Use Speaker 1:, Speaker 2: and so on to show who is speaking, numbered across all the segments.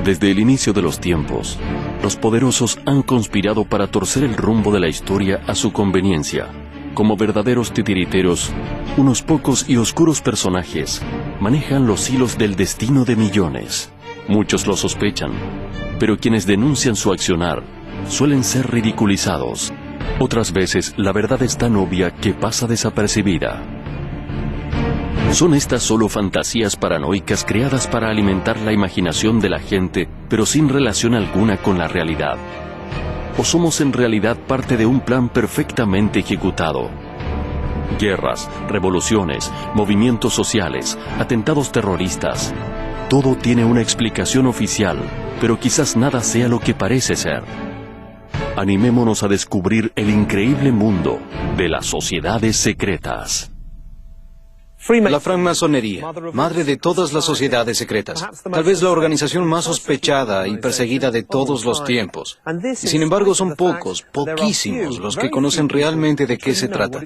Speaker 1: Desde el inicio de los tiempos, los poderosos han conspirado para torcer el rumbo de la historia a su conveniencia. Como verdaderos titiriteros, unos pocos y oscuros personajes manejan los hilos del destino de millones. Muchos lo sospechan, pero quienes denuncian su accionar suelen ser ridiculizados. Otras veces, la verdad es tan obvia que pasa desapercibida. ¿Son estas solo fantasías paranoicas creadas para alimentar la imaginación de la gente, pero sin relación alguna con la realidad? ¿O somos en realidad parte de un plan perfectamente ejecutado? Guerras, revoluciones, movimientos sociales, atentados terroristas. Todo tiene una explicación oficial, pero quizás nada sea lo que parece ser. Animémonos a descubrir el increíble mundo de las sociedades secretas.
Speaker 2: La francmasonería, madre de todas las sociedades secretas, tal vez la organización más sospechada y perseguida de todos los tiempos. Y sin embargo son poquísimos los que conocen realmente de qué se trata.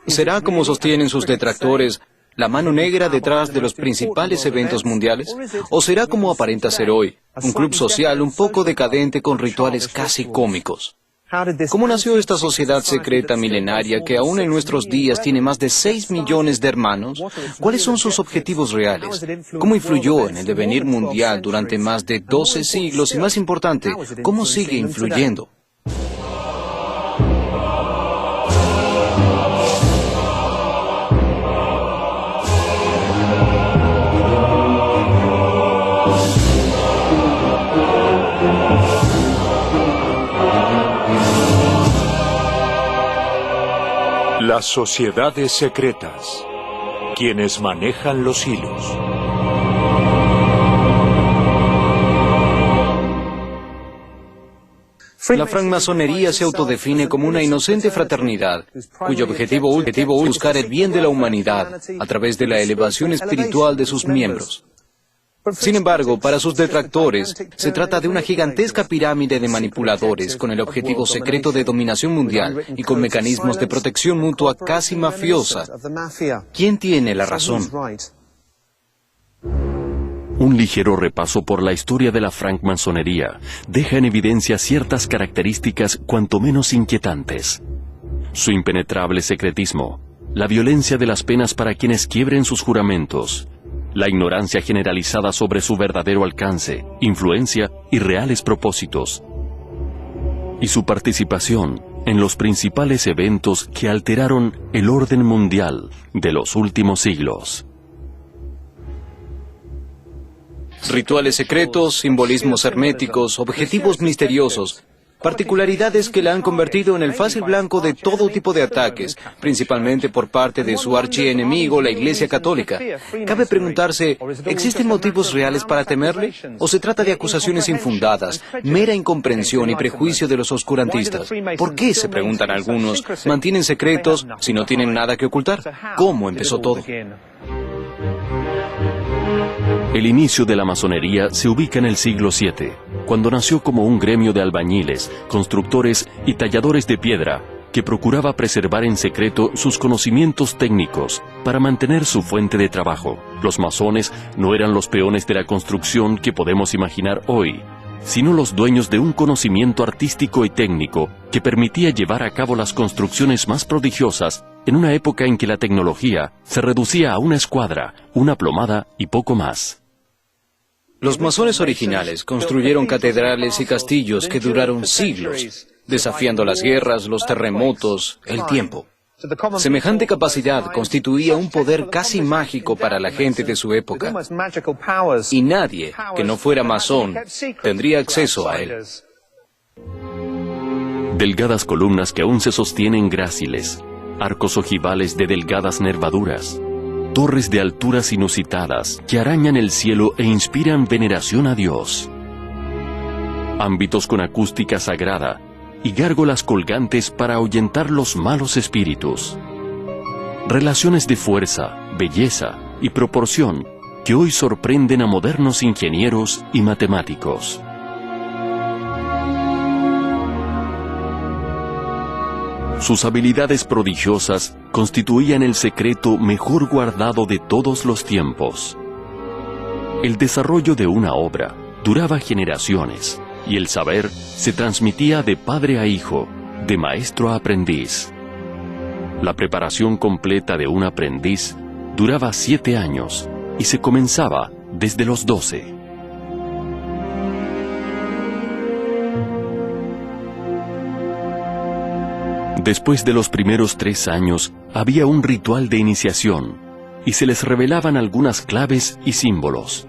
Speaker 2: ¿Será, como sostienen sus detractores, la mano negra detrás de los principales eventos mundiales? ¿O será como aparenta ser hoy, un club social un poco decadente con rituales casi cómicos? ¿Cómo nació esta sociedad secreta milenaria que aún en nuestros días tiene más de 6 millones de hermanos? ¿Cuáles son sus objetivos reales? ¿Cómo influyó en el devenir mundial durante más de 12 siglos? Y más importante, ¿cómo sigue influyendo?
Speaker 3: Las sociedades secretas, quienes manejan los hilos.
Speaker 2: La francmasonería se autodefine como una inocente fraternidad, cuyo objetivo es buscar el bien de la humanidad a través de la elevación espiritual de sus miembros. Sin embargo, para sus detractores, se trata de una gigantesca pirámide de manipuladores con el objetivo secreto de dominación mundial y con mecanismos de protección mutua casi mafiosa. ¿Quién tiene la razón?
Speaker 1: Un ligero repaso por la historia de la francmasonería deja en evidencia ciertas características cuanto menos inquietantes. Su impenetrable secretismo, la violencia de las penas para quienes quiebren sus juramentos, la ignorancia generalizada sobre su verdadero alcance, influencia y reales propósitos, y su participación en los principales eventos que alteraron el orden mundial de los últimos siglos.
Speaker 2: Rituales secretos, simbolismos herméticos, objetivos misteriosos, particularidades que la han convertido en el fácil blanco de todo tipo de ataques, principalmente por parte de su archienemigo, la Iglesia Católica. Cabe preguntarse, ¿existen motivos reales para temerle? ¿O se trata de acusaciones infundadas, mera incomprensión y prejuicio de los oscurantistas? ¿Por qué, se preguntan algunos, mantienen secretos si no tienen nada que ocultar? ¿Cómo empezó todo?
Speaker 1: El inicio de la masonería se ubica en el siglo VII, cuando nació como un gremio de albañiles, constructores y talladores de piedra, que procuraba preservar en secreto sus conocimientos técnicos para mantener su fuente de trabajo. Los masones no eran los peones de la construcción que podemos imaginar hoy, sino los dueños de un conocimiento artístico y técnico que permitía llevar a cabo las construcciones más prodigiosas en una época en que la tecnología se reducía a una escuadra, una plomada y poco más.
Speaker 2: Los masones originales construyeron catedrales y castillos que duraron siglos, desafiando las guerras, los terremotos, el tiempo. Semejante capacidad constituía un poder casi mágico para la gente de su época, y nadie que no fuera masón tendría acceso a él.
Speaker 1: Delgadas columnas que aún se sostienen gráciles, arcos ojivales de delgadas nervaduras, torres de alturas inusitadas que arañan el cielo e inspiran veneración a Dios. Ámbitos con acústica sagrada y gárgolas colgantes para ahuyentar los malos espíritus. Relaciones de fuerza, belleza y proporción que hoy sorprenden a modernos ingenieros y matemáticos. Sus habilidades prodigiosas constituían el secreto mejor guardado de todos los tiempos. El desarrollo de una obra duraba generaciones, y el saber se transmitía de padre a hijo, de maestro a aprendiz. La preparación completa de un aprendiz duraba 7 años y se comenzaba desde los 12. Después de los primeros 3 años, había un ritual de iniciación y se les revelaban algunas claves y símbolos.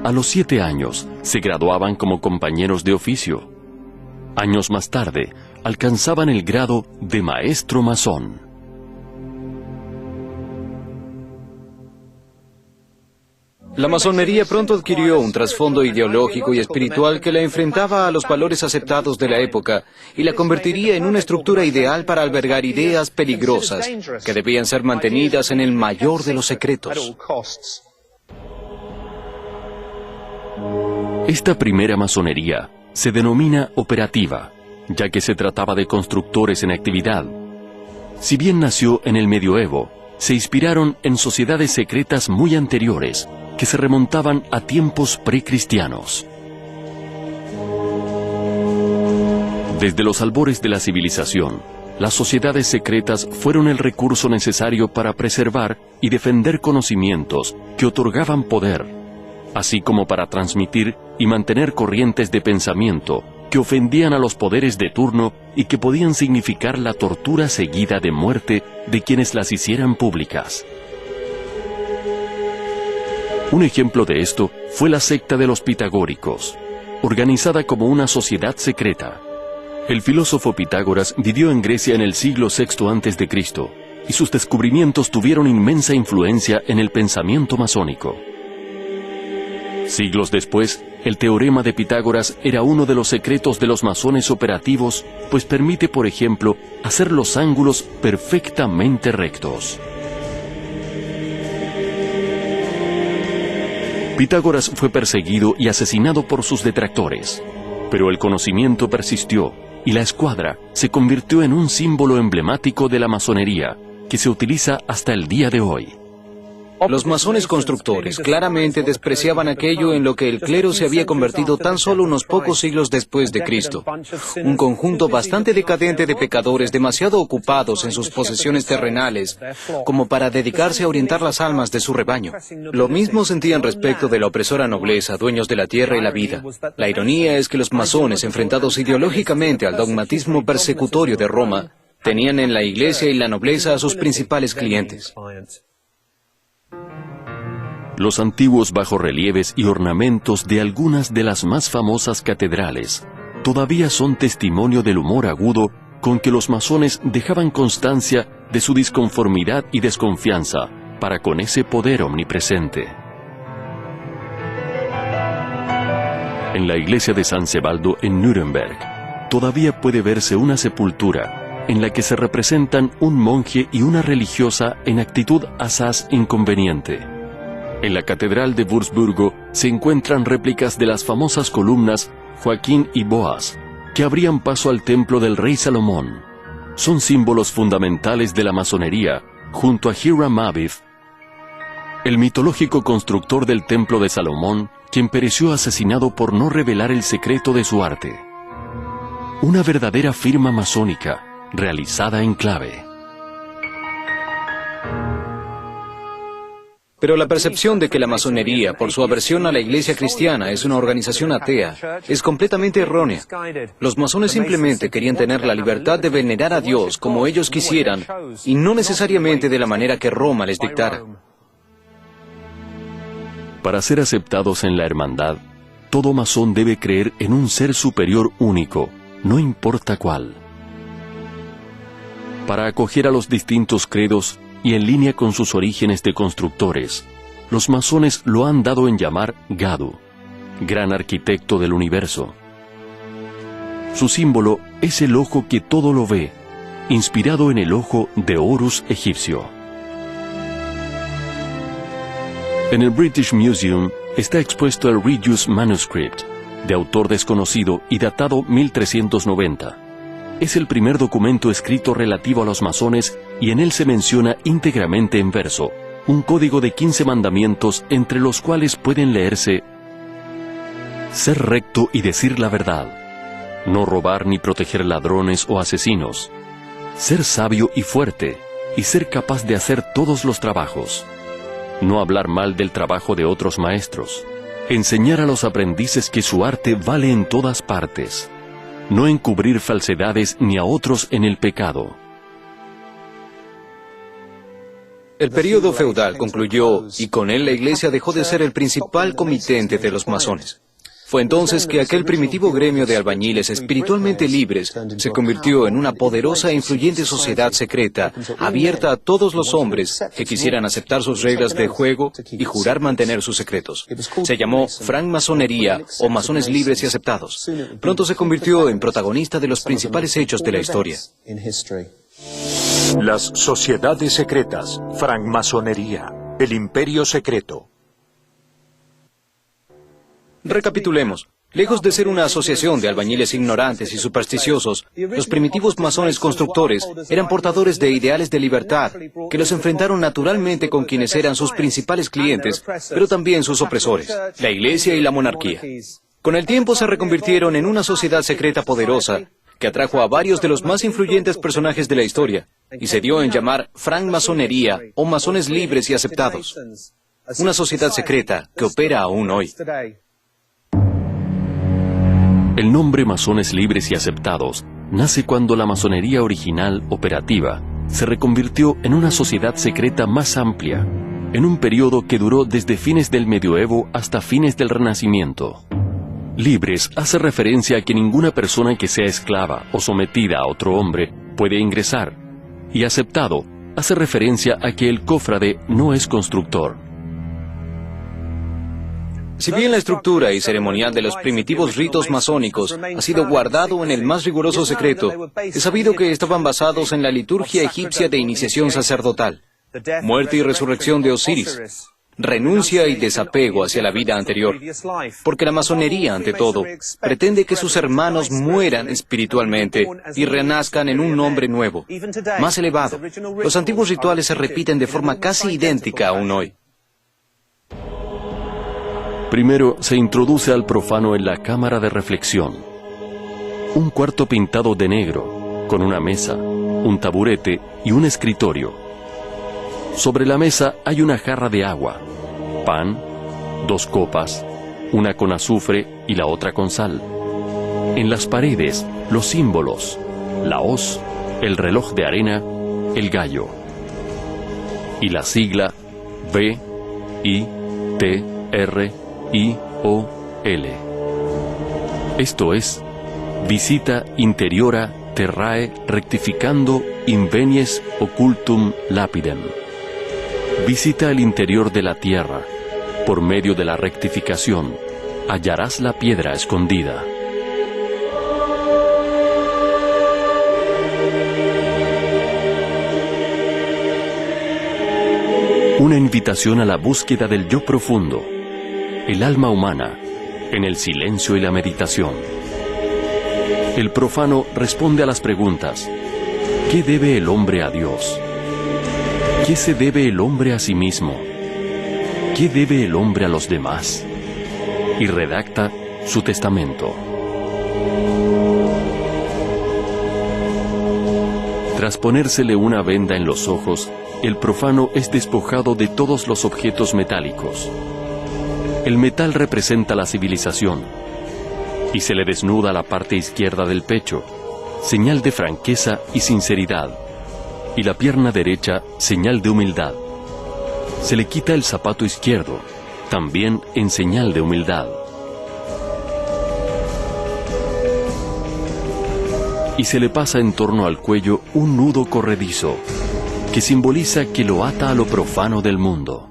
Speaker 1: A los 7 años, se graduaban como compañeros de oficio. Años más tarde, alcanzaban el grado de maestro masón.
Speaker 2: La masonería pronto adquirió un trasfondo ideológico y espiritual que la enfrentaba a los valores aceptados de la época y la convertiría en una estructura ideal para albergar ideas peligrosas que debían ser mantenidas en el mayor de los secretos.
Speaker 1: Esta primera masonería se denomina operativa, ya que se trataba de constructores en actividad. Si bien nació en el medioevo, se inspiraron en sociedades secretas muy anteriores, que se remontaban a tiempos precristianos. Desde los albores de la civilización, las sociedades secretas fueron el recurso necesario para preservar y defender conocimientos que otorgaban poder, así como para transmitir y mantener corrientes de pensamiento que ofendían a los poderes de turno y que podían significar la tortura seguida de muerte de quienes las hicieran públicas. Un ejemplo de esto fue la secta de los pitagóricos, organizada como una sociedad secreta. El filósofo Pitágoras vivió en Grecia en el siglo VI a.C., y sus descubrimientos tuvieron inmensa influencia en el pensamiento masónico. Siglos después, el teorema de Pitágoras era uno de los secretos de los masones operativos, pues permite, por ejemplo, hacer los ángulos perfectamente rectos. Pitágoras fue perseguido y asesinado por sus detractores, pero el conocimiento persistió y la escuadra se convirtió en un símbolo emblemático de la masonería que se utiliza hasta el día de hoy.
Speaker 2: Los masones constructores claramente despreciaban aquello en lo que el clero se había convertido tan solo unos pocos siglos después de Cristo. Un conjunto bastante decadente de pecadores demasiado ocupados en sus posesiones terrenales como para dedicarse a orientar las almas de su rebaño. Lo mismo sentían respecto de la opresora nobleza, dueños de la tierra y la vida. La ironía es que los masones, enfrentados ideológicamente al dogmatismo persecutorio de Roma, tenían en la iglesia y la nobleza a sus principales clientes.
Speaker 1: Los antiguos bajorrelieves y ornamentos de algunas de las más famosas catedrales todavía son testimonio del humor agudo con que los masones dejaban constancia de su disconformidad y desconfianza para con ese poder omnipresente. En la iglesia de San Sebaldo en Nuremberg todavía puede verse una sepultura en la que se representan un monje y una religiosa en actitud asaz inconveniente. En la Catedral de Wurzburgo se encuentran réplicas de las famosas columnas Joaquín y Boaz, que abrían paso al templo del rey Salomón. Son símbolos fundamentales de la masonería, junto a Hiram Abiff, el mitológico constructor del templo de Salomón, quien pereció asesinado por no revelar el secreto de su arte. Una verdadera firma masónica, realizada en clave.
Speaker 2: Pero la percepción de que la masonería, por su aversión a la iglesia cristiana, es una organización atea, es completamente errónea. Los masones simplemente querían tener la libertad de venerar a Dios como ellos quisieran, y no necesariamente de la manera que Roma les dictara.
Speaker 1: Para ser aceptados en la hermandad, todo masón debe creer en un ser superior único, no importa cuál. Para acoger a los distintos credos, y en línea con sus orígenes de constructores, los masones lo han dado en llamar Gadu, gran arquitecto del universo. Su símbolo es el ojo que todo lo ve, inspirado en el ojo de Horus egipcio. En el British Museum está expuesto el Regius Manuscript, de autor desconocido y datado 1390. Es el primer documento escrito relativo a los masones y en él se menciona íntegramente en verso un código de 15 mandamientos, entre los cuales pueden leerse: ser recto y decir la verdad, no robar ni proteger ladrones o asesinos, ser sabio y fuerte, y ser capaz de hacer todos los trabajos, no hablar mal del trabajo de otros maestros, enseñar a los aprendices que su arte vale en todas partes, no encubrir falsedades ni a otros en el pecado.
Speaker 2: El período feudal concluyó y con él la Iglesia dejó de ser el principal comitente de los masones. Fue entonces que aquel primitivo gremio de albañiles espiritualmente libres se convirtió en una poderosa e influyente sociedad secreta, abierta a todos los hombres que quisieran aceptar sus reglas de juego y jurar mantener sus secretos. Se llamó francmasonería o masones libres y aceptados. Pronto se convirtió en protagonista de los principales hechos de la historia.
Speaker 3: Las sociedades secretas, francmasonería, el imperio secreto.
Speaker 2: Recapitulemos. Lejos de ser una asociación de albañiles ignorantes y supersticiosos, los primitivos masones constructores eran portadores de ideales de libertad que los enfrentaron naturalmente con quienes eran sus principales clientes, pero también sus opresores, la Iglesia y la monarquía. Con el tiempo se reconvirtieron en una sociedad secreta poderosa que atrajo a varios de los más influyentes personajes de la historia y se dio en llamar francmasonería o masones libres y aceptados. Una sociedad secreta que opera aún hoy.
Speaker 1: El nombre masones libres y aceptados nace cuando la masonería original operativa se reconvirtió en una sociedad secreta más amplia, en un periodo que duró desde fines del medioevo hasta fines del Renacimiento. Libres hace referencia a que ninguna persona que sea esclava o sometida a otro hombre puede ingresar, y aceptado hace referencia a que el cofrade no es constructor.
Speaker 2: Si bien la estructura y ceremonial de los primitivos ritos masónicos ha sido guardado en el más riguroso secreto, es sabido que estaban basados en la liturgia egipcia de iniciación sacerdotal, muerte y resurrección de Osiris, renuncia y desapego hacia la vida anterior, porque la masonería, ante todo, pretende que sus hermanos mueran espiritualmente y renazcan en un hombre nuevo, más elevado. Los antiguos rituales se repiten de forma casi idéntica aún hoy.
Speaker 1: Primero se introduce al profano en la cámara de reflexión. Un cuarto pintado de negro, con una mesa, un taburete y un escritorio. Sobre la mesa hay una jarra de agua, pan, 2 copas, una con azufre y la otra con sal. En las paredes, los símbolos, la hoz, el reloj de arena, el gallo. Y la sigla V-I-T-R-I-O-L. Esto es, Visita Interiora Terrae Rectificando Invenies Occultum Lapidem. Visita el interior de la tierra. Por medio de la rectificación, hallarás la piedra escondida. Una invitación a la búsqueda del yo profundo, el alma humana, en el silencio y la meditación. El profano responde a las preguntas: ¿qué debe el hombre a Dios? ¿Qué se debe el hombre a sí mismo? ¿Qué debe el hombre a los demás? Y redacta su testamento. Tras ponérsele una venda en los ojos, el profano es despojado de todos los objetos metálicos. El metal representa la civilización, y se le desnuda la parte izquierda del pecho, señal de franqueza y sinceridad, y la pierna derecha, señal de humildad. Se le quita el zapato izquierdo, también en señal de humildad. Y se le pasa en torno al cuello un nudo corredizo, que simboliza que lo ata a lo profano del mundo.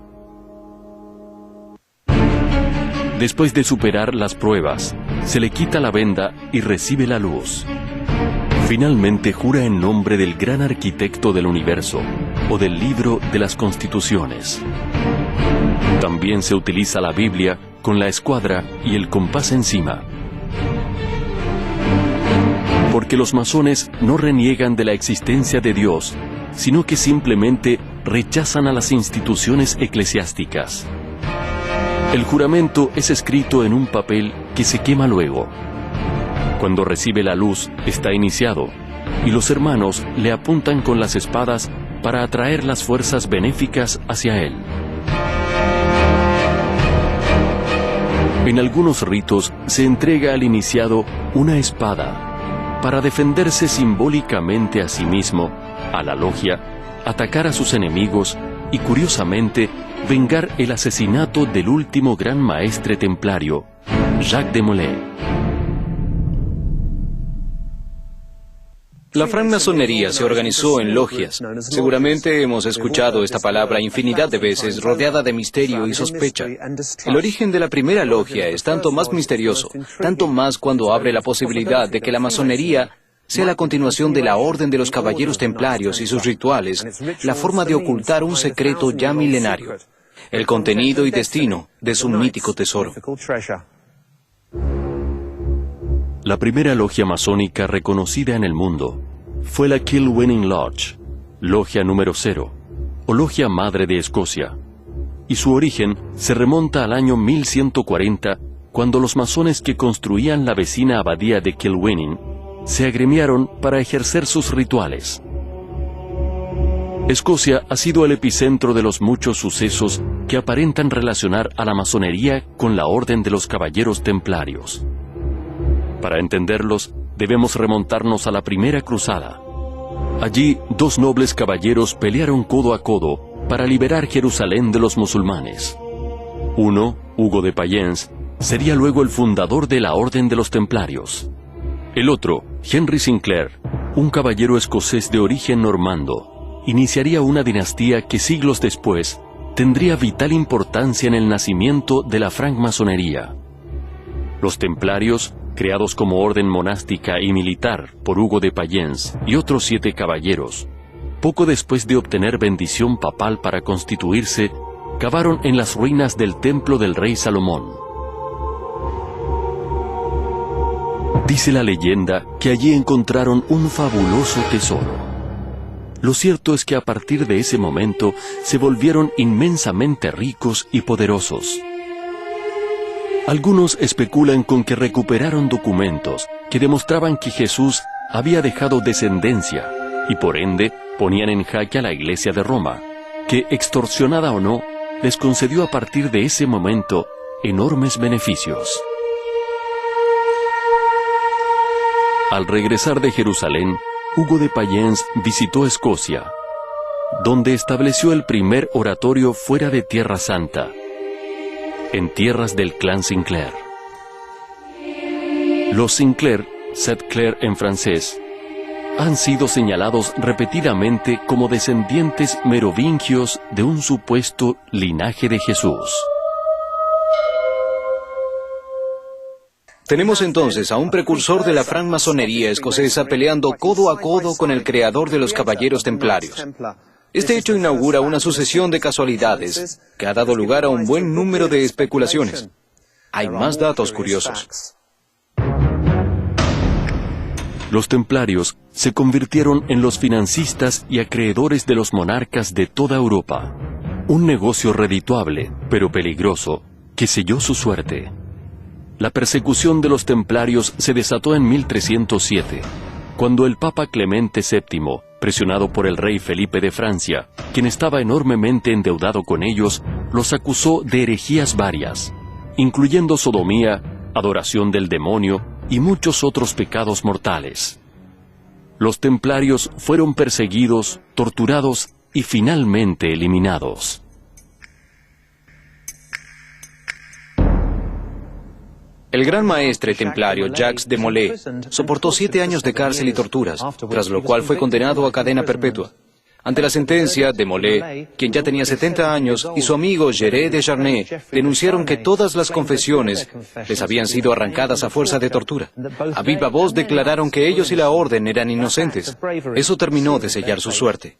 Speaker 1: Después de superar las pruebas, se le quita la venda y recibe la luz. Finalmente jura en nombre del gran arquitecto del universo, o del libro de las constituciones. También se utiliza la Biblia con la escuadra y el compás encima. Porque los masones no reniegan de la existencia de Dios, sino que simplemente rechazan a las instituciones eclesiásticas. El juramento es escrito en un papel que se quema luego. Cuando recibe la luz, está iniciado, y los hermanos le apuntan con las espadas para atraer las fuerzas benéficas hacia él. En algunos ritos se entrega al iniciado una espada para defenderse simbólicamente a sí mismo, a la logia, atacar a sus enemigos y, curiosamente, vengar el asesinato del último gran maestre templario, Jacques de Molay.
Speaker 2: La francmasonería se organizó en logias. Seguramente hemos escuchado esta palabra infinidad de veces, rodeada de misterio y sospecha. El origen de la primera logia es tanto más misterioso, tanto más cuando abre la posibilidad de que la masonería sea la continuación de la Orden de los Caballeros Templarios y sus rituales, la forma de ocultar un secreto ya milenario, el contenido y destino de su mítico tesoro.
Speaker 1: La primera logia masónica reconocida en el mundo fue la Kilwinning Lodge, logia número 0, o logia madre de Escocia, y su origen se remonta al año 1140, cuando los masones que construían la vecina abadía de Kilwinning se agremiaron para ejercer sus rituales. Escocia ha sido el epicentro de los muchos sucesos que aparentan relacionar a la masonería con la Orden de los Caballeros Templarios. Para entenderlos, debemos remontarnos a la Primera Cruzada. Allí, dos nobles caballeros pelearon codo a codo para liberar Jerusalén de los musulmanes. Uno, Hugo de Payens, sería luego el fundador de la Orden de los Templarios. El otro, Henry Sinclair, un caballero escocés de origen normando, iniciaría una dinastía que siglos después tendría vital importancia en el nacimiento de la francmasonería. Los templarios, creados como orden monástica y militar por Hugo de Payens y otros 7 caballeros, poco después de obtener bendición papal para constituirse, cavaron en las ruinas del templo del rey Salomón. Dice la leyenda que allí encontraron un fabuloso tesoro. Lo cierto es que a partir de ese momento se volvieron inmensamente ricos y poderosos. Algunos especulan con que recuperaron documentos que demostraban que Jesús había dejado descendencia y por ende ponían en jaque a la Iglesia de Roma, que, extorsionada o no, les concedió a partir de ese momento enormes beneficios. Al regresar de Jerusalén, Hugo de Payens visitó Escocia, donde estableció el primer oratorio fuera de Tierra Santa, en tierras del clan Sinclair. Los Sinclair, Seth Clair en francés, han sido señalados repetidamente como descendientes merovingios de un supuesto linaje de Jesús.
Speaker 2: Tenemos entonces a un precursor de la francmasonería escocesa peleando codo a codo con el creador de los Caballeros Templarios. Este hecho inaugura una sucesión de casualidades que ha dado lugar a un buen número de especulaciones. Hay más datos curiosos.
Speaker 1: Los templarios se convirtieron en los financistas y acreedores de los monarcas de toda Europa. Un negocio redituable, pero peligroso, que selló su suerte. La persecución de los templarios se desató en 1307, cuando el Papa Clemente VII, presionado por el rey Felipe de Francia, quien estaba enormemente endeudado con ellos, los acusó de herejías varias, incluyendo sodomía, adoración del demonio y muchos otros pecados mortales. Los templarios fueron perseguidos, torturados y finalmente eliminados.
Speaker 2: El gran maestre templario Jacques de Molay soportó 7 años de cárcel y torturas, tras lo cual fue condenado a cadena perpetua. Ante la sentencia, de Molay, quien ya tenía 70 años, y su amigo Gerard de Charnay denunciaron que todas las confesiones les habían sido arrancadas a fuerza de tortura. A viva voz declararon que ellos y la orden eran inocentes. Eso terminó de sellar su suerte.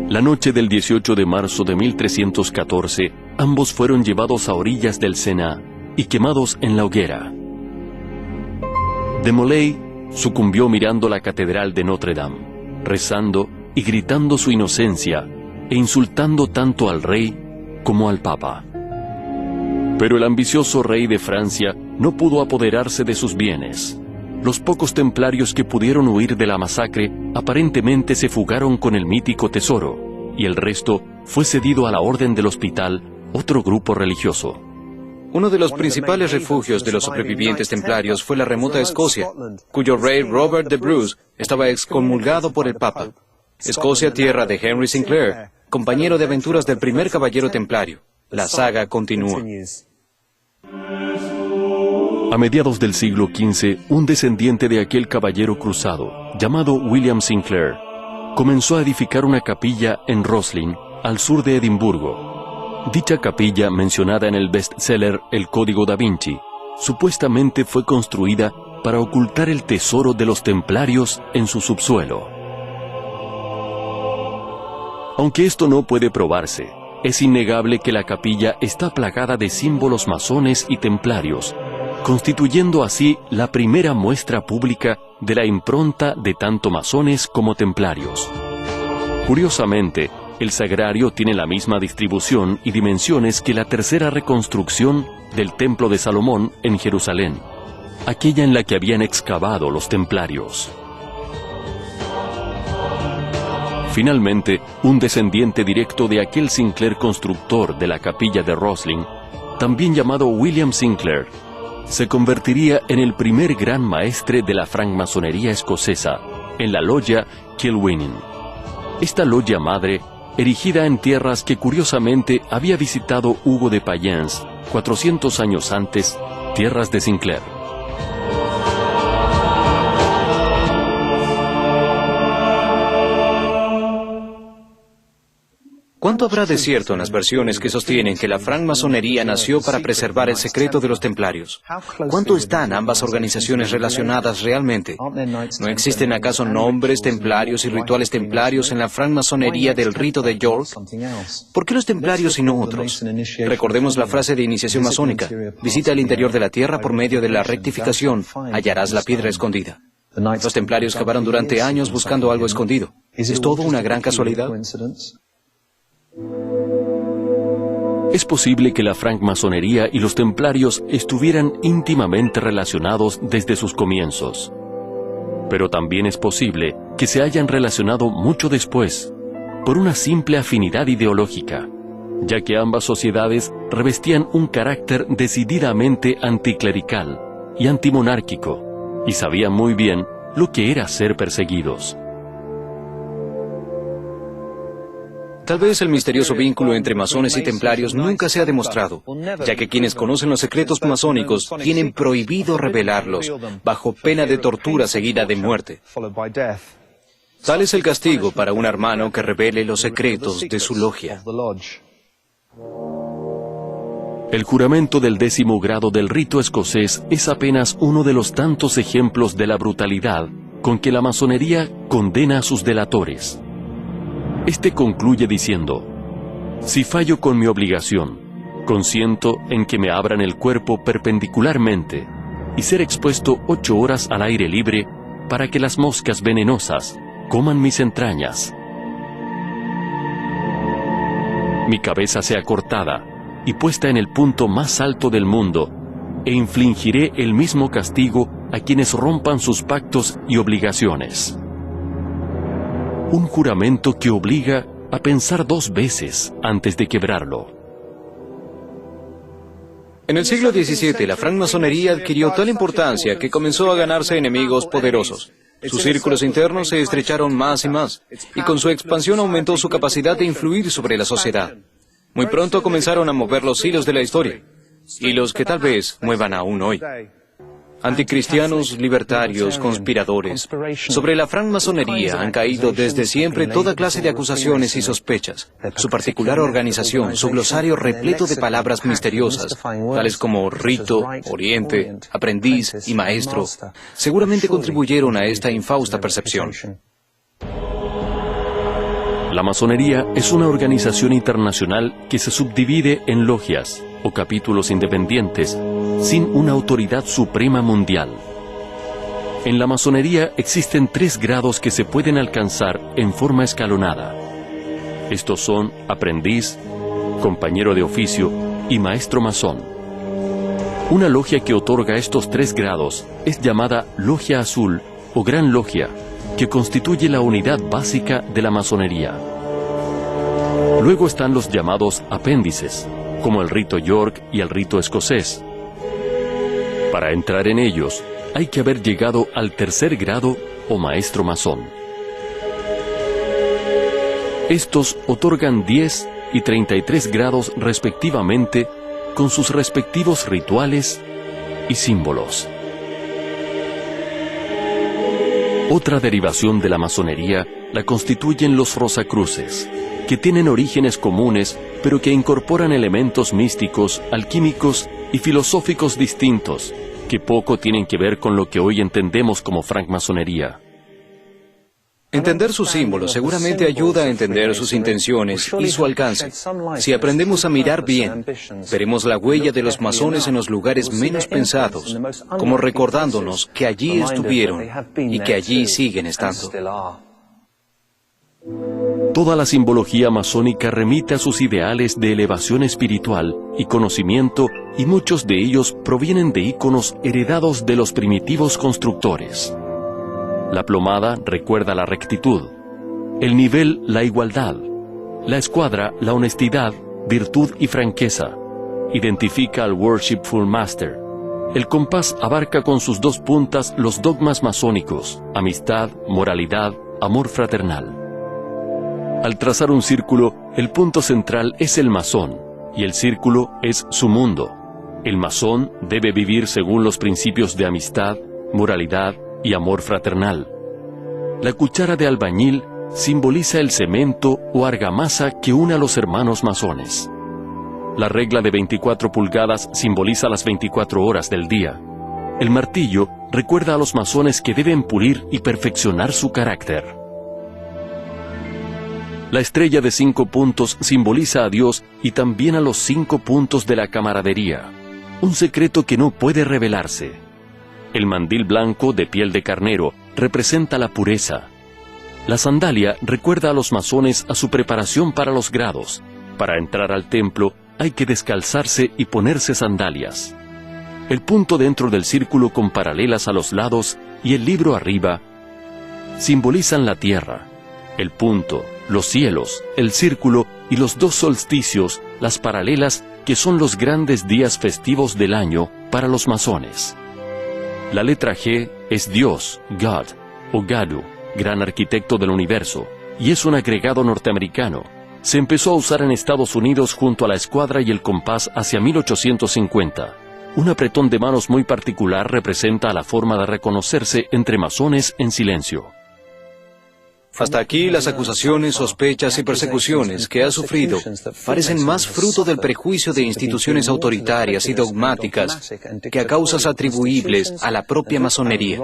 Speaker 1: La noche del 18 de marzo de 1314, ambos fueron llevados a orillas del Sena y quemados en la hoguera. De Molay sucumbió mirando la catedral de Notre Dame, rezando y gritando su inocencia e insultando tanto al rey como al papa. Pero el ambicioso rey de Francia no pudo apoderarse de sus bienes. Los pocos templarios que pudieron huir de la masacre aparentemente se fugaron con el mítico tesoro, y el resto fue cedido a la Orden del Hospital, otro grupo religioso.
Speaker 2: Uno de los principales refugios de los sobrevivientes templarios fue la remota Escocia, cuyo rey Robert de Bruce estaba excomulgado por el Papa. Escocia, tierra de Henry Sinclair, compañero de aventuras del primer caballero templario. La saga continúa.
Speaker 1: A mediados del siglo XV, un descendiente de aquel caballero cruzado, llamado William Sinclair, comenzó a edificar una capilla en Roslin, al sur de Edimburgo. Dicha capilla, mencionada en el bestseller El Código da Vinci, supuestamente fue construida para ocultar el tesoro de los templarios en su subsuelo. Aunque esto no puede probarse, es innegable que la capilla está plagada de símbolos masones y templarios, constituyendo así la primera muestra pública de la impronta de tanto masones como templarios. Curiosamente, el sagrario tiene la misma distribución y dimensiones que la tercera reconstrucción del Templo de Salomón en Jerusalén, aquella en la que habían excavado los templarios. Finalmente, un descendiente directo de aquel Sinclair constructor de la capilla de Roslin, también llamado William Sinclair, se convertiría en el primer gran maestre de la francmasonería escocesa, en la logia Kilwinning. Esta logia madre, erigida en tierras que curiosamente había visitado Hugo de Payens 400 años antes, tierras de Sinclair.
Speaker 2: ¿Cuánto habrá de cierto en las versiones que sostienen que la francmasonería nació para preservar el secreto de los templarios? ¿Cuánto están ambas organizaciones relacionadas realmente? ¿No existen acaso nombres templarios y rituales templarios en la francmasonería del rito de York? ¿Por qué los templarios y no otros? Recordemos la frase de iniciación masónica: visita el interior de la tierra por medio de la rectificación, hallarás la piedra escondida. Los templarios cavaron durante años buscando algo escondido. ¿Es todo una gran casualidad?
Speaker 1: Es posible que la francmasonería y los templarios estuvieran íntimamente relacionados desde sus comienzos. Pero también es posible que se hayan relacionado mucho después, por una simple afinidad ideológica, ya que ambas sociedades revestían un carácter decididamente anticlerical y antimonárquico, y sabían muy bien lo que era ser perseguidos.
Speaker 2: Tal vez el misterioso vínculo entre masones y templarios nunca se ha demostrado, ya que quienes conocen los secretos masónicos tienen prohibido revelarlos, bajo pena de tortura seguida de muerte. Tal es el castigo para un hermano que revele los secretos de su logia.
Speaker 1: El juramento del 10º grado del rito escocés es apenas uno de los tantos ejemplos de la brutalidad con que la masonería condena a sus delatores. Este concluye diciendo: si fallo con mi obligación, consiento en que me abran el cuerpo perpendicularmente y ser expuesto 8 horas al aire libre para que las moscas venenosas coman mis entrañas. Mi cabeza sea cortada y puesta en el punto más alto del mundo, e infligiré el mismo castigo a quienes rompan sus pactos y obligaciones. Un juramento que obliga a pensar 2 veces antes de quebrarlo.
Speaker 2: En el siglo XVII, la francmasonería adquirió tal importancia que comenzó a ganarse enemigos poderosos. Sus círculos internos se estrecharon más y más, y con su expansión aumentó su capacidad de influir sobre la sociedad. Muy pronto comenzaron a mover los hilos de la historia, hilos que tal vez muevan aún hoy. Anticristianos, libertarios, conspiradores. Sobre la francmasonería han caído desde siempre toda clase de acusaciones y sospechas. Su particular organización, su glosario repleto de palabras misteriosas, tales como rito, oriente, aprendiz y maestro, seguramente contribuyeron a esta infausta percepción.
Speaker 1: La masonería es una organización internacional que se subdivide en logias o capítulos independientes, sin una autoridad suprema mundial. En la masonería existen 3 grados que se pueden alcanzar en forma escalonada. Estos son aprendiz, compañero de oficio y maestro masón. Una logia que otorga estos 3 grados es llamada Logia Azul o Gran Logia, que constituye la unidad básica de la masonería. Luego están los llamados apéndices, como el rito York y el rito escocés. Para entrar en ellos, hay que haber llegado al 3er grado o maestro masón. Estos otorgan 10 y 33 grados respectivamente, con sus respectivos rituales y símbolos. Otra derivación de la masonería la constituyen los Rosacruces, que tienen orígenes comunes, pero que incorporan elementos místicos, alquímicos y filosóficos distintos, que poco tienen que ver con lo que hoy entendemos como francmasonería.
Speaker 2: Entender sus símbolos seguramente ayuda a entender sus intenciones y su alcance. Si aprendemos a mirar bien, veremos la huella de los masones en los lugares menos pensados, como recordándonos que allí estuvieron y que allí siguen estando.
Speaker 1: Toda la simbología masónica remite a sus ideales de elevación espiritual y conocimiento, y muchos de ellos provienen de íconos heredados de los primitivos constructores. La plomada recuerda la rectitud, el nivel la igualdad, la escuadra la honestidad, virtud y franqueza, identifica al Worshipful Master. El compás abarca con sus 2 puntas los dogmas masónicos, amistad, moralidad, amor fraternal. Al trazar un círculo, el punto central es el masón, y el círculo es su mundo. El masón debe vivir según los principios de amistad, moralidad y amor fraternal. La cuchara de albañil simboliza el cemento o argamasa que une a los hermanos masones. La regla de 24 pulgadas simboliza las 24 horas del día. El martillo recuerda a los masones que deben pulir y perfeccionar su carácter. La estrella de 5 puntos simboliza a Dios y también a los 5 puntos de la camaradería, un secreto que no puede revelarse. El mandil blanco de piel de carnero representa la pureza. La sandalia recuerda a los masones a su preparación para los grados. Para entrar al templo hay que descalzarse y ponerse sandalias. El punto dentro del círculo con paralelas a los lados y el libro arriba simbolizan la tierra. El punto, los cielos, el círculo y los 2 solsticios, las paralelas, que son los grandes días festivos del año para los masones. La letra G es Dios, God, o Gadu, gran arquitecto del universo, y es un agregado norteamericano. Se empezó a usar en Estados Unidos junto a la escuadra y el compás hacia 1850. Un apretón de manos muy particular representa la forma de reconocerse entre masones en silencio.
Speaker 2: Hasta aquí las acusaciones, sospechas y persecuciones que ha sufrido parecen más fruto del prejuicio de instituciones autoritarias y dogmáticas que a causas atribuibles a la propia masonería.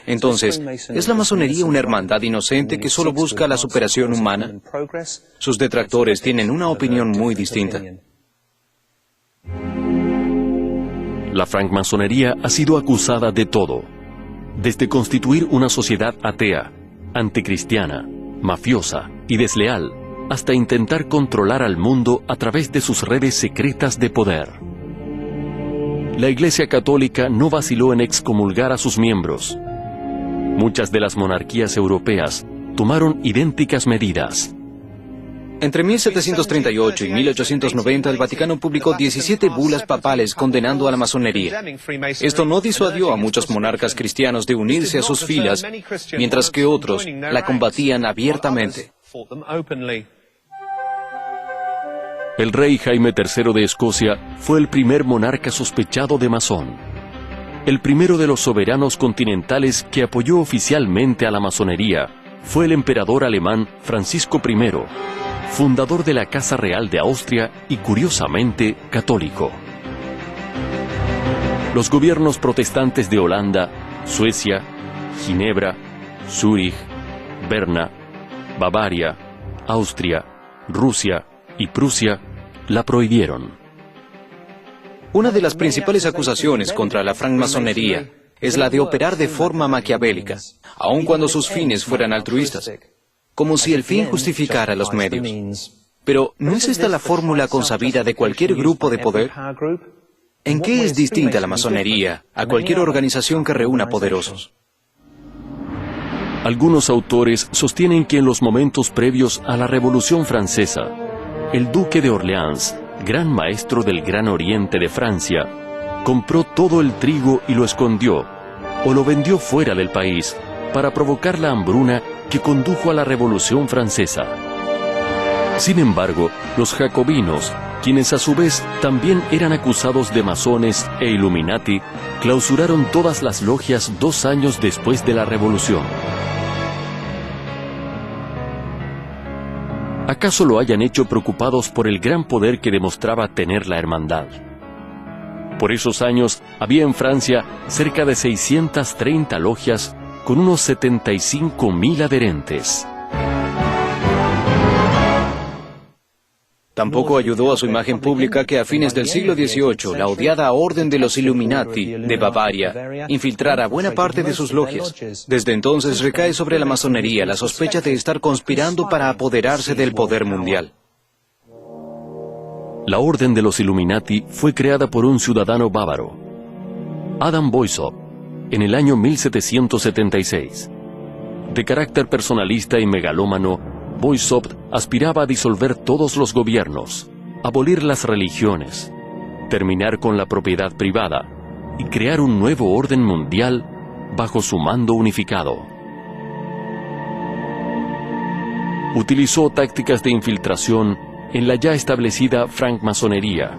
Speaker 2: Entonces, ¿es la masonería una hermandad inocente que solo busca la superación humana? Sus detractores tienen una opinión muy distinta.
Speaker 1: La francmasonería ha sido acusada de todo, desde constituir una sociedad atea, anticristiana, mafiosa y desleal, hasta intentar controlar al mundo a través de sus redes secretas de poder. La Iglesia Católica no vaciló en excomulgar a sus miembros. Muchas de las monarquías europeas tomaron idénticas medidas.
Speaker 2: Entre 1738 y 1890 el Vaticano publicó 17 bulas papales condenando a la masonería. Esto no disuadió a muchos monarcas cristianos de unirse a sus filas, mientras que otros la combatían abiertamente.
Speaker 1: El rey Jaime III de Escocia fue el primer monarca sospechado de masón. El primero de los soberanos continentales que apoyó oficialmente a la masonería fue el emperador alemán Francisco I, fundador de la Casa Real de Austria y, curiosamente, católico. Los gobiernos protestantes de Holanda, Suecia, Ginebra, Zúrich, Berna, Bavaria, Austria, Rusia y Prusia la prohibieron.
Speaker 2: Una de las principales acusaciones contra la francmasonería es la de operar de forma maquiavélica, aun cuando sus fines fueran altruistas, como si el fin justificara los medios. Pero, ¿no es esta la fórmula consabida de cualquier grupo de poder? ¿En qué es distinta la masonería a cualquier organización que reúna poderosos?
Speaker 1: Algunos autores sostienen que en los momentos previos a la Revolución Francesa, el duque de Orleans, gran maestro del Gran Oriente de Francia, compró todo el trigo y lo escondió, o lo vendió fuera del país, para provocar la hambruna que condujo a la Revolución Francesa. Sin embargo, los jacobinos, quienes a su vez también eran acusados de masones e Illuminati, clausuraron todas las logias 2 años después de la Revolución. ¿Acaso lo hayan hecho preocupados por el gran poder que demostraba tener la hermandad? Por esos años había en Francia cerca de 630 logias con unos 75.000 adherentes.
Speaker 2: Tampoco ayudó a su imagen pública que a fines del siglo XVIII la odiada Orden de los Illuminati de Bavaria infiltrara buena parte de sus logias. Desde entonces recae sobre la masonería la sospecha de estar conspirando para apoderarse del poder mundial.
Speaker 1: La Orden de los Illuminati fue creada por un ciudadano bávaro, Adam Weishaupt, en el año 1776. De carácter personalista y megalómano, Weishaupt aspiraba a disolver todos los gobiernos, abolir las religiones, terminar con la propiedad privada y crear un nuevo orden mundial bajo su mando unificado. Utilizó tácticas de infiltración en la ya establecida francmasonería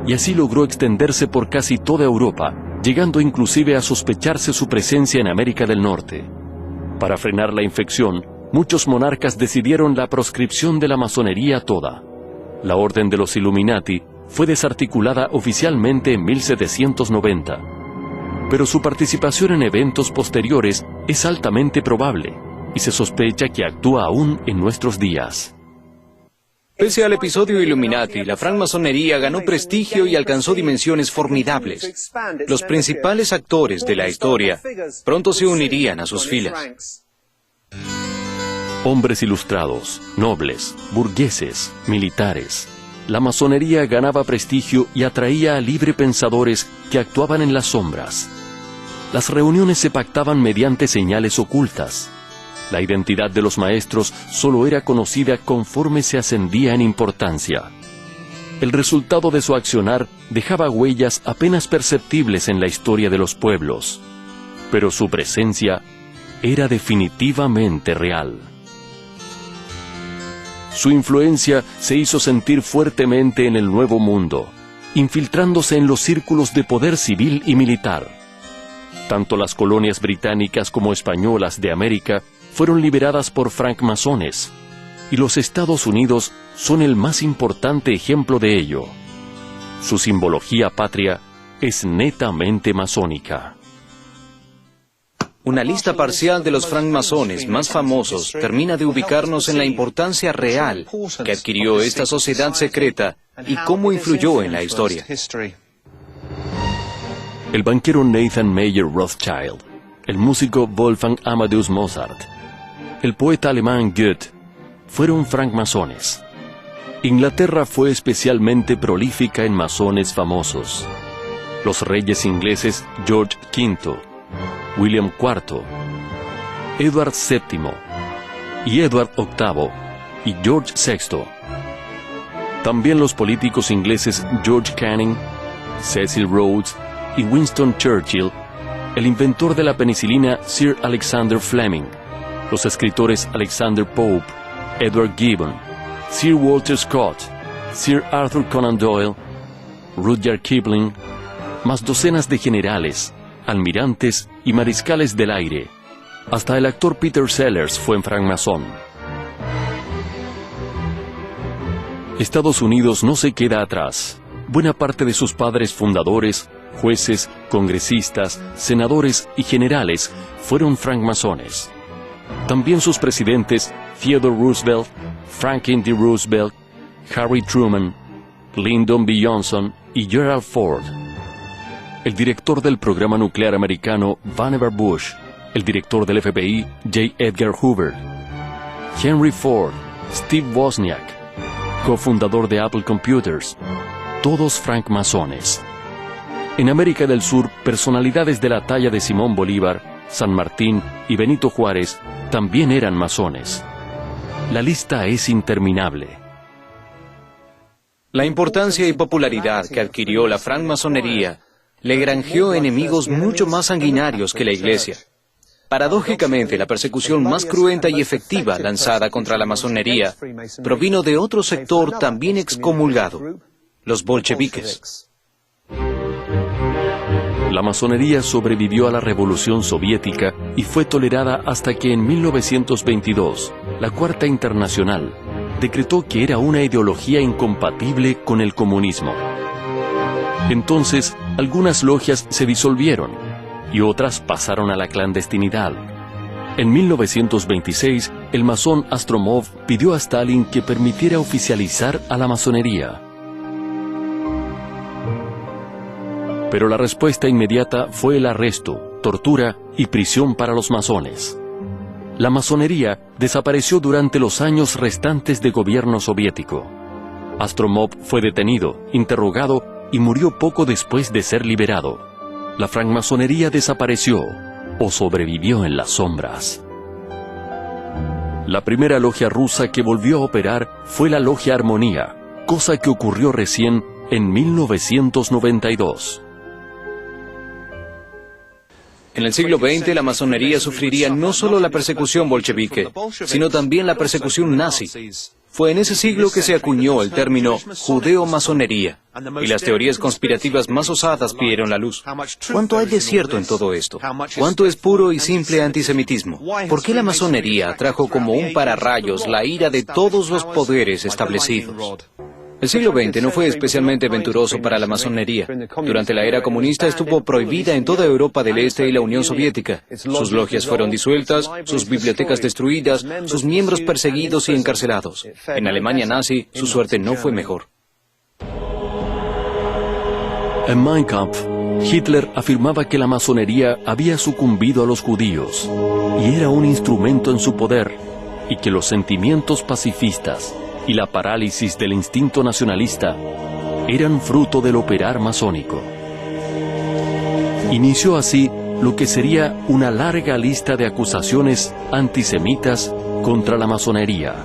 Speaker 1: y así logró extenderse por casi toda Europa, llegando inclusive a sospecharse su presencia en América del Norte. Para frenar la infección, muchos monarcas decidieron la proscripción de la masonería toda. La Orden de los Illuminati fue desarticulada oficialmente en 1790, pero su participación en eventos posteriores es altamente probable y se sospecha que actúa aún en nuestros días.
Speaker 2: Pese al episodio Illuminati, la francmasonería ganó prestigio y alcanzó dimensiones formidables. Los principales actores de la historia pronto se unirían a sus filas.
Speaker 1: Hombres ilustrados, nobles, burgueses, militares. La masonería ganaba prestigio y atraía a librepensadores que actuaban en las sombras. Las reuniones se pactaban mediante señales ocultas. La identidad de los maestros solo era conocida conforme se ascendía en importancia. El resultado de su accionar dejaba huellas apenas perceptibles en la historia de los pueblos, pero su presencia era definitivamente real. Su influencia se hizo sentir fuertemente en el Nuevo Mundo, infiltrándose en los círculos de poder civil y militar. Tanto las colonias británicas como españolas de América fueron liberadas por francmasones, y los Estados Unidos son el más importante ejemplo de ello. Su simbología patria es netamente masónica.
Speaker 2: Una lista parcial de los francmasones más famosos termina de ubicarnos en la importancia real que adquirió esta sociedad secreta y cómo influyó en la historia.
Speaker 1: El banquero Nathan Mayer Rothschild, el músico Wolfgang Amadeus Mozart, el poeta alemán Goethe, fueron francmasones. Inglaterra fue especialmente prolífica en masones famosos. Los reyes ingleses George V, William IV, Edward VII y Edward VIII y George VI. También los políticos ingleses George Canning, Cecil Rhodes y Winston Churchill, el inventor de la penicilina Sir Alexander Fleming, los escritores Alexander Pope, Edward Gibbon, Sir Walter Scott, Sir Arthur Conan Doyle, Rudyard Kipling, más docenas de generales, almirantes y mariscales del aire. Hasta el actor Peter Sellers fue francmasón. Estados Unidos no se queda atrás. Buena parte de sus padres fundadores, jueces, congresistas, senadores y generales fueron francmasones. También sus presidentes Theodore Roosevelt, Franklin D. Roosevelt, Harry Truman, Lyndon B. Johnson y Gerald Ford. El director del programa nuclear americano Vannevar Bush, el director del FBI J. Edgar Hoover, Henry Ford, Steve Wozniak, cofundador de Apple Computers, todos francmasones. En América del Sur, personalidades de la talla de Simón Bolívar, San Martín y Benito Juárez también eran masones. La lista es interminable.
Speaker 2: La importancia y popularidad que adquirió la francmasonería le granjeó enemigos mucho más sanguinarios que la Iglesia. Paradójicamente, la persecución más cruenta y efectiva lanzada contra la masonería provino de otro sector también excomulgado, los bolcheviques.
Speaker 1: La masonería sobrevivió a la Revolución Soviética y fue tolerada hasta que en 1922, la Cuarta Internacional decretó que era una ideología incompatible con el comunismo. Entonces, algunas logias se disolvieron y otras pasaron a la clandestinidad. En 1926, el masón Astromov pidió a Stalin que permitiera oficializar a la masonería. Pero la respuesta inmediata fue el arresto, tortura y prisión para los masones. La masonería desapareció durante los años restantes de gobierno soviético. Astromov fue detenido, interrogado y murió poco después de ser liberado. La francmasonería desapareció o sobrevivió en las sombras. La primera logia rusa que volvió a operar fue la Logia Armonía, cosa que ocurrió recién en 1992.
Speaker 2: En el siglo XX, la masonería sufriría no solo la persecución bolchevique, sino también la persecución nazi. Fue en ese siglo que se acuñó el término judeo-masonería, y las teorías conspirativas más osadas vieron la luz. ¿Cuánto hay de cierto en todo esto? ¿Cuánto es puro y simple antisemitismo? ¿Por qué la masonería atrajo como un pararrayos la ira de todos los poderes establecidos? El siglo XX no fue especialmente venturoso para la masonería. Durante la era comunista estuvo prohibida en toda Europa del Este y la Unión Soviética. Sus logias fueron disueltas, sus bibliotecas destruidas, sus miembros perseguidos y encarcelados. En Alemania nazi, su suerte no fue mejor.
Speaker 1: En Mein Kampf, Hitler afirmaba que la masonería había sucumbido a los judíos y era un instrumento en su poder, y que los sentimientos pacifistas y la parálisis del instinto nacionalista eran fruto del operar masónico. Inició así lo que sería una larga lista de acusaciones antisemitas contra la masonería.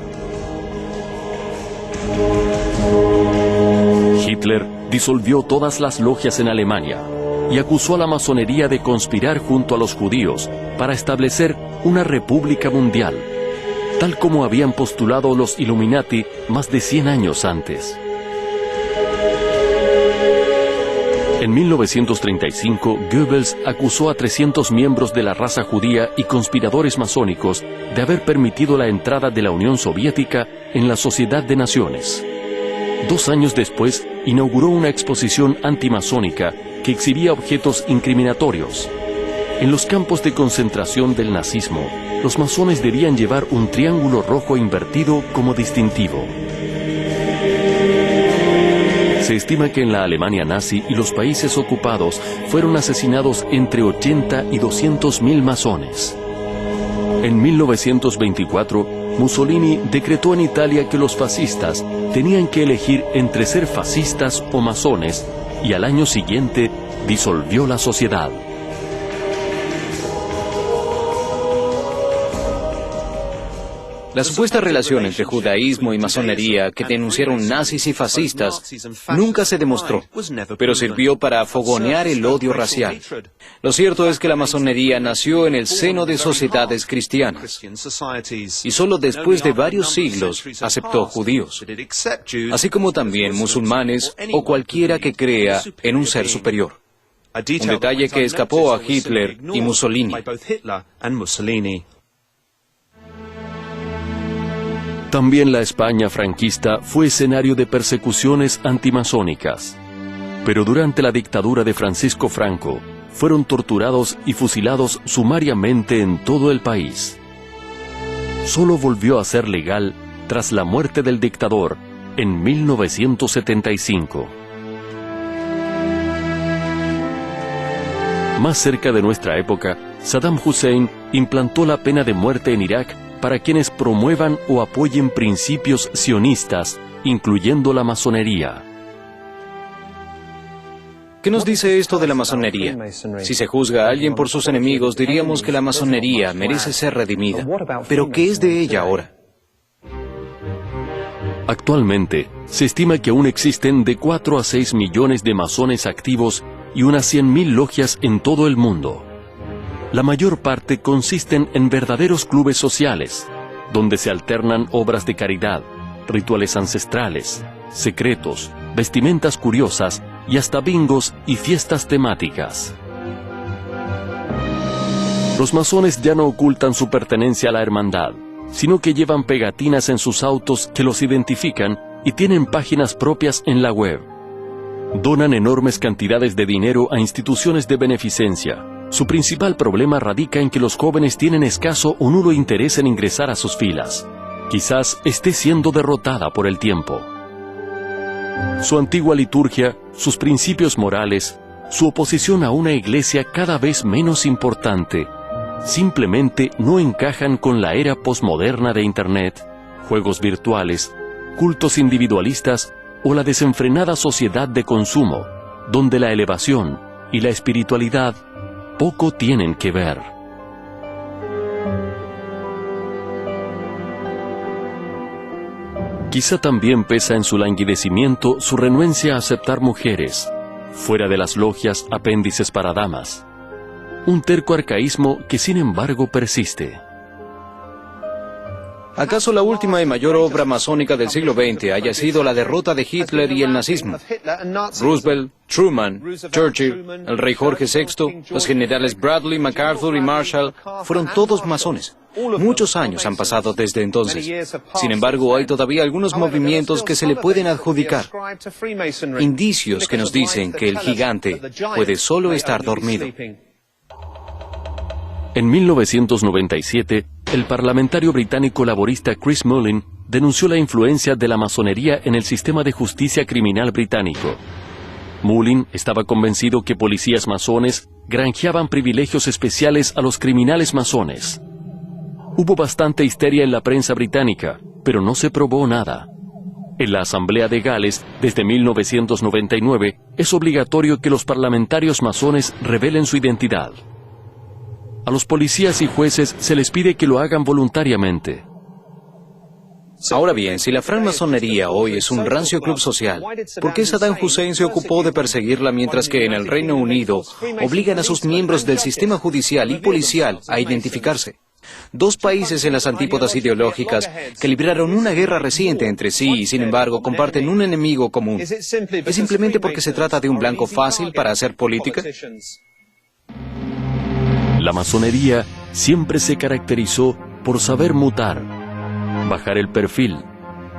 Speaker 1: Hitler disolvió todas las logias en Alemania y acusó a la masonería de conspirar junto a los judíos para establecer una república mundial, tal como habían postulado los Illuminati más de 100 años antes. En 1935, Goebbels acusó a 300 miembros de la raza judía y conspiradores masónicos de haber permitido la entrada de la Unión Soviética en la Sociedad de Naciones. 2 años después, inauguró una exposición antimasónica que exhibía objetos incriminatorios. En los campos de concentración del nazismo, los masones debían llevar un triángulo rojo invertido como distintivo. Se estima que en la Alemania nazi y los países ocupados fueron asesinados entre 80 y 200.000 masones. En 1924, Mussolini decretó en Italia que los fascistas tenían que elegir entre ser fascistas o masones, y al año siguiente disolvió la sociedad.
Speaker 2: La supuesta relación entre judaísmo y masonería que denunciaron nazis y fascistas nunca se demostró, pero sirvió para fogonear el odio racial. Lo cierto es que la masonería nació en el seno de sociedades cristianas, y solo después de varios siglos aceptó judíos, así como también musulmanes o cualquiera que crea en un ser superior. Un detalle que escapó a Hitler y Mussolini.
Speaker 1: También la España franquista fue escenario de persecuciones antimasónicas. Pero durante la dictadura de Francisco Franco, fueron torturados y fusilados sumariamente en todo el país. Solo volvió a ser legal tras la muerte del dictador en 1975. Más cerca de nuestra época, Saddam Hussein implantó la pena de muerte en Irak para quienes promuevan o apoyen principios sionistas, incluyendo la masonería.
Speaker 2: ¿Qué nos dice esto de la masonería? Si se juzga a alguien por sus enemigos, diríamos que la masonería merece ser redimida. ¿Pero qué es de ella ahora?
Speaker 1: Actualmente, se estima que aún existen de 4 a 6 millones de masones activos y unas 100.000 logias en todo el mundo. La mayor parte consisten en verdaderos clubes sociales, donde se alternan obras de caridad, rituales ancestrales, secretos, vestimentas curiosas y hasta bingos y fiestas temáticas. Los masones ya no ocultan su pertenencia a la hermandad, sino que llevan pegatinas en sus autos que los identifican y tienen páginas propias en la web. Donan enormes cantidades de dinero a instituciones de beneficencia. Su principal problema radica en que los jóvenes tienen escaso o nulo interés en ingresar a sus filas. Quizás esté siendo derrotada por el tiempo. Su antigua liturgia, sus principios morales, su oposición a una iglesia cada vez menos importante, simplemente no encajan con la era posmoderna de Internet, juegos virtuales, cultos individualistas o la desenfrenada sociedad de consumo, donde la elevación y la espiritualidad poco tienen que ver. Quizá también pesa en su languidecimiento su renuencia a aceptar mujeres, fuera de las logias apéndices para damas. Un terco arcaísmo que sin embargo persiste.
Speaker 2: ¿Acaso la última y mayor obra masónica del siglo XX haya sido la derrota de Hitler y el nazismo? Roosevelt, Truman, Churchill, el rey Jorge VI, los generales Bradley, MacArthur y Marshall fueron todos masones. Muchos años han pasado desde entonces. Sin embargo, hay todavía algunos movimientos que se le pueden adjudicar. Indicios que nos dicen que el gigante puede solo estar dormido.
Speaker 1: En 1997, el parlamentario británico laborista Chris Mullin denunció la influencia de la masonería en el sistema de justicia criminal británico. Mullin estaba convencido que policías masones granjeaban privilegios especiales a los criminales masones. Hubo bastante histeria en la prensa británica, pero no se probó nada. En la Asamblea de Gales, desde 1999, es obligatorio que los parlamentarios masones revelen su identidad. A los policías y jueces se les pide que lo hagan voluntariamente.
Speaker 2: Ahora bien, si la francmasonería hoy es un rancio club social, ¿por qué Saddam Hussein se ocupó de perseguirla mientras que en el Reino Unido obligan a sus miembros del sistema judicial y policial a identificarse? Dos países en las antípodas ideológicas que libraron una guerra reciente entre sí y sin embargo comparten un enemigo común. ¿Es simplemente porque se trata de un blanco fácil para hacer política?
Speaker 1: La masonería siempre se caracterizó por saber mutar, bajar el perfil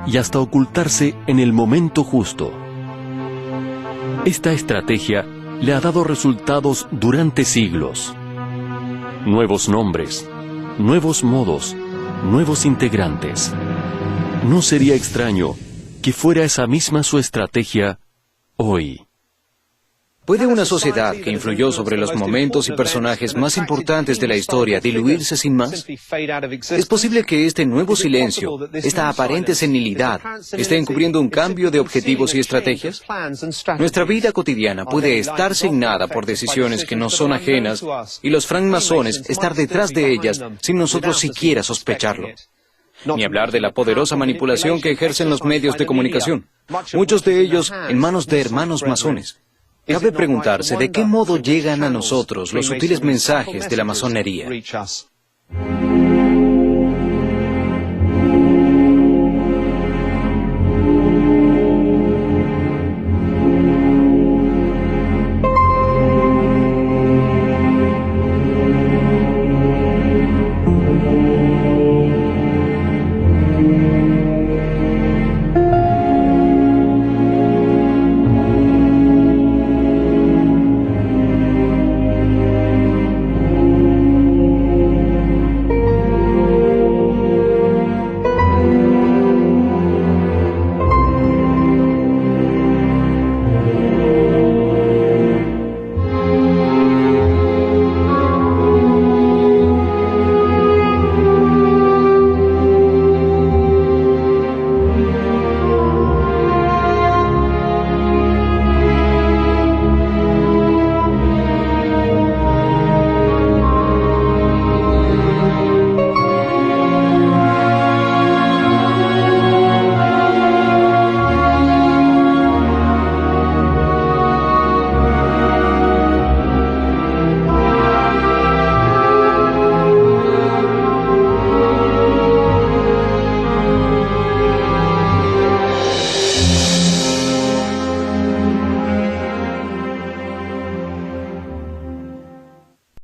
Speaker 1: y hasta ocultarse en el momento justo. Esta estrategia le ha dado resultados durante siglos. Nuevos nombres, nuevos modos, nuevos integrantes. No sería extraño que fuera esa misma su estrategia hoy.
Speaker 2: ¿Puede una sociedad que influyó sobre los momentos y personajes más importantes de la historia diluirse sin más? ¿Es posible que este nuevo silencio, esta aparente senilidad, esté encubriendo un cambio de objetivos y estrategias? Nuestra vida cotidiana puede estar signada por decisiones que nos son ajenas y los francmasones estar detrás de ellas sin nosotros siquiera sospecharlo. Ni hablar de la poderosa manipulación que ejercen los medios de comunicación, muchos de ellos en manos de hermanos masones. Cabe preguntarse de qué modo llegan a nosotros los sutiles mensajes de la masonería.